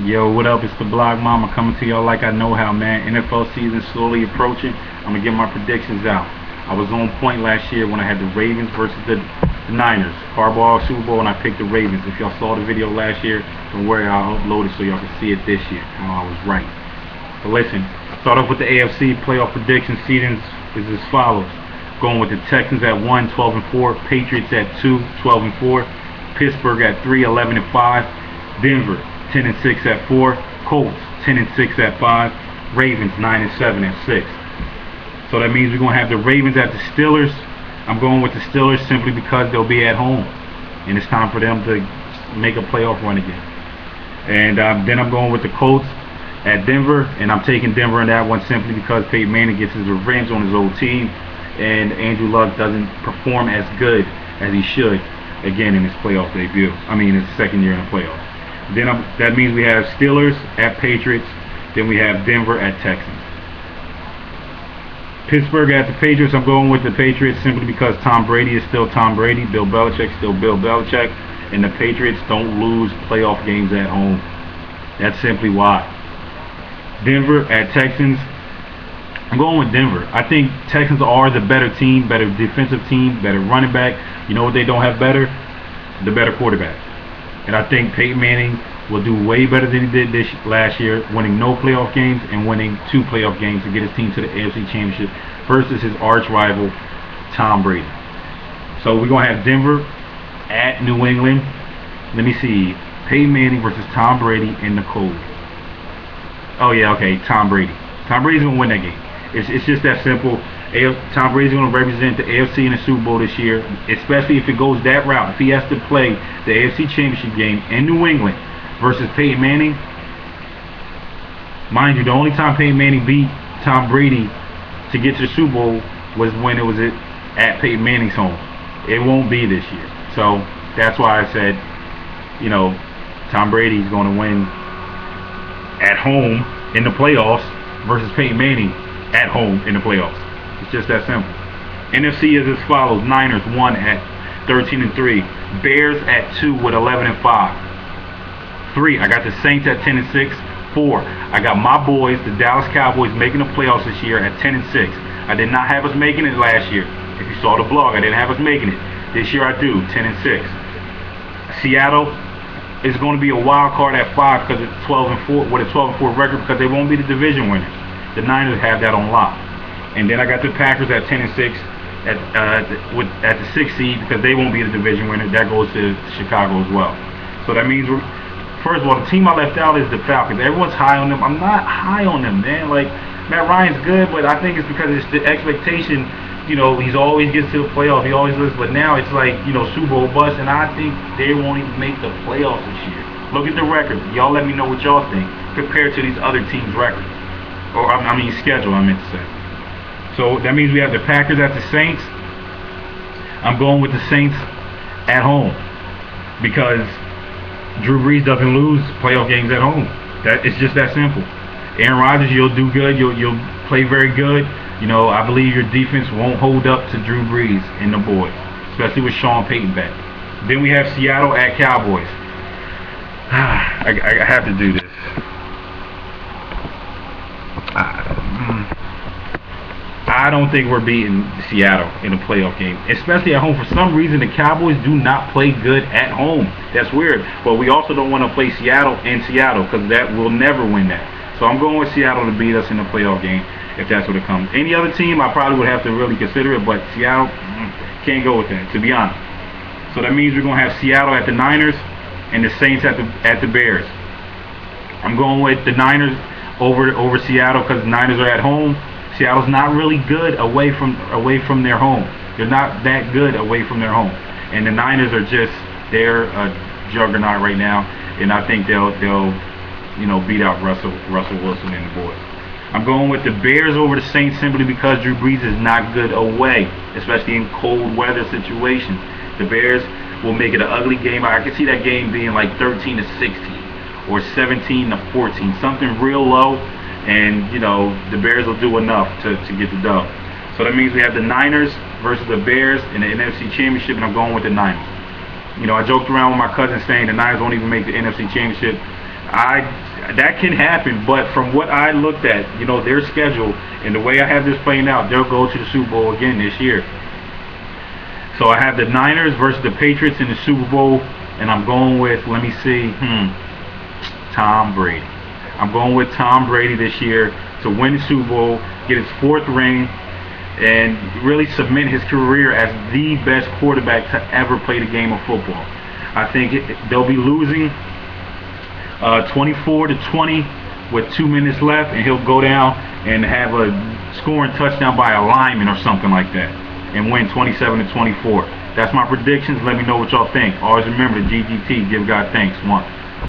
Yo, what up? It's the Blog Mama coming to y'all like I know how, man. NFL season slowly approaching. I'm gonna get my predictions out. I was on point last year when I had the Ravens versus the Niners. Harbaugh Super Bowl, and I picked the Ravens. If y'all saw the video last year, don't worry, I'll upload it so y'all can see it this year. How I was right. But listen, start off with the AFC playoff predictions. Seedings is as follows. Going with the Texans at 1, 12 and 4. Patriots at 2, 12 and 4. Pittsburgh at 3, 11 and 5. Denver 10 and 6 at 4. Colts 10 and 6 at 5. Ravens 9 and 7 at 6. So that means we're going to have the Ravens at the Steelers. I'm going with the Steelers simply because they'll be at home, and it's time for them to make a playoff run again. And then I'm going with the Colts at Denver, and I'm taking Denver in that one simply because Peyton Manning gets his revenge on his old team, and Andrew Luck doesn't perform as good as he should again in his playoff debut. His second year in the playoffs. Then that means we have Steelers at Patriots. Then we have Denver at Texans. Pittsburgh at the Patriots. I'm going with the Patriots simply because Tom Brady is still Tom Brady. Bill Belichick still Bill Belichick. And the Patriots don't lose playoff games at home. That's simply why. Denver at Texans. I'm going with Denver. I think Texans are the better team, better defensive team, better running back. You know what they don't have better? The better quarterback. And I think Peyton Manning will do way better than he did last year, winning no playoff games and winning 2 playoff games to get his team to the AFC Championship versus his arch rival, Tom Brady. So we're going to have Denver at New England. Let me see. Peyton Manning versus Tom Brady in the cold. Oh, yeah, okay, Tom Brady. Tom Brady's going to win that game. It's just that simple. Tom Brady's going to represent the AFC in the Super Bowl this year, especially if it goes that route. If he has to play the AFC Championship game in New England versus Peyton Manning. Mind you, the only time Peyton Manning beat Tom Brady to get to the Super Bowl was when it was at Peyton Manning's home. It won't be this year. So that's why I said, Tom Brady's going to win at home in the playoffs versus Peyton Manning at home in the playoffs. It's just that simple. NFC is as follows. Niners 1 at 13 and 3. Bears at 2 with 11 and 5. 3, I got the Saints at 10 and 6. 4, I got my boys, the Dallas Cowboys, making the playoffs this year at 10 and 6. I did not have us making it last year. If you saw the blog, I didn't have us making it. This year I do, 10 and 6. Seattle is going to be a wild card at 5 because it's 12 and 4 with a 12 and 4 record because they won't be the division winners. The Niners have that on lock. And then I got the Packers at 10 and 6 at the 6th seed because they won't be the division winner. That goes to Chicago as well. So that means first of all, the team I left out is the Falcons. Everyone's high on them. I'm not high on them, man. Like, Matt Ryan's good, but I think it's because it's the expectation. He's always gets to the playoff. He always loses. But now it's like, Super Bowl bust, and I think they won't even make the playoffs this year. Look at the record. Y'all let me know what y'all think compared to these other teams' records. Or, schedule, I meant to say. So that means we have the Packers at the Saints. I'm going with the Saints at home because Drew Brees doesn't lose playoff games at home. It's just that simple. Aaron Rodgers, you'll do good. You'll play very good. I believe your defense won't hold up to Drew Brees and the boys, especially with Sean Payton back. Then we have Seattle at Cowboys. I have to do this. I don't think we're beating Seattle in a playoff game, especially at home. For some reason, the Cowboys do not play good at home. That's weird. But we also don't want to play Seattle in Seattle because that will never win that. So I'm going with Seattle to beat us in the playoff game if that's what it comes. Any other team, I probably would have to really consider it, but Seattle, can't go with that, to be honest. So that means we're going to have Seattle at the Niners and the Saints at the Bears. I'm going with the Niners over Seattle because the Niners are at home. Seattle's not really good away from their home. They're not that good away from their home. And the Niners are they're a juggernaut right now, and I think they'll beat out Russell Wilson and the boys. I'm going with the Bears over the Saints simply because Drew Brees is not good away, especially in cold weather situations. The Bears will make it an ugly game. I can see that game being like 13 to 16 or 17 to 14, something real low. And, the Bears will do enough to get the dub. So that means we have the Niners versus the Bears in the NFC Championship, and I'm going with the Niners. I joked around with my cousin saying the Niners won't even make the NFC Championship That can happen, but from what I looked at, their schedule and the way I have this playing out, they'll go to the Super Bowl again this year. So I have the Niners versus the Patriots in the Super Bowl, and I'm going with, let me see, Tom Brady. I'm going with Tom Brady this year to win the Super Bowl, get his 4th ring, and really cement his career as the best quarterback to ever play the game of football. I think they'll be losing 24-20 with 2 minutes left, and he'll go down and have a scoring touchdown by a lineman or something like that, and win 27-24. That's my predictions. Let me know what y'all think. Always remember the GGT. Give God thanks. 1.